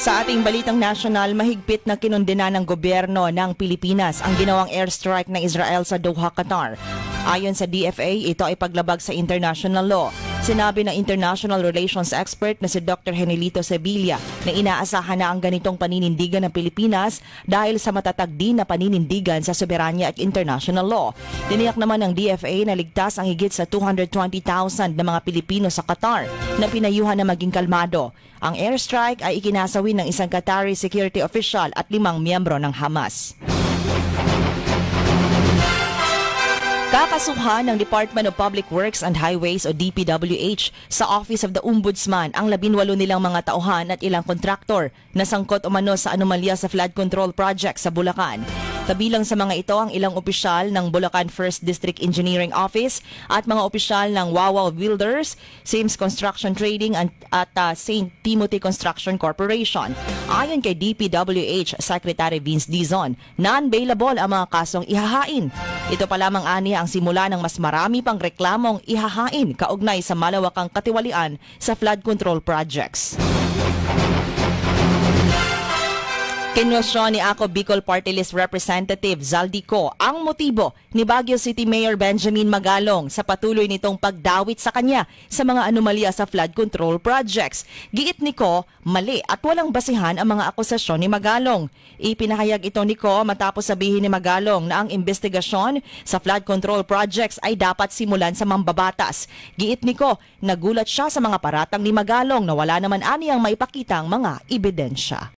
Sa ating balitang nasyonal, mahigpit na kinondena ng gobyerno ng Pilipinas ang ginawang airstrike ng Israel sa Doha, Qatar. Ayon sa DFA, ito ay paglabag sa international law. Sinabi ng international relations expert na si Dr. Henelito Sevilla na inaasahan na ang ganitong paninindigan ng Pilipinas dahil sa matatag din na paninindigan sa soberanya at international law. Tiniyak naman ng DFA na ligtas ang higit sa 220,000 na mga Pilipino sa Qatar na pinayuhan na maging kalmado. Ang airstrike ay ikinasawi ng isang Qatari security official at 5 miyembro ng Hamas. Kakasuhan ng Department of Public Works and Highways o DPWH sa Office of the Ombudsman ang 18 nilang mga tauhan at ilang kontraktor na sangkot umano sa anomalya sa flood control project sa Bulacan. Kabilang sa mga ito ang ilang opisyal ng Bulacan 1st District Engineering Office at mga opisyal ng Wawaw Builders, Sims Construction Trading at St. Timothy Construction Corporation. Ayon kay DPWH Secretary Vince Dizon, non-bailable ang mga kasong ihahain. Ito pa lamang ani ang simula ng mas marami pang reklamong ihahain kaugnay sa malawakang katiwalian sa flood control projects. Kinwestiyon ni Ako Bicol Party List Representative Zaldico ang motibo ni Baguio City Mayor Benjamin Magalong sa patuloy nitong pagdawit sa kanya sa mga anomalya sa flood control projects. Giit ni Ko, mali at walang basihan ang mga akusasyon ni Magalong. Ipinahayag ito ni Ko matapos sabihin ni Magalong na ang investigasyon sa flood control projects ay dapat simulan sa mambabatas. Giit ni Ko, nagulat siya sa mga paratang ni Magalong na wala naman aniyang maipakitang mga ebidensya.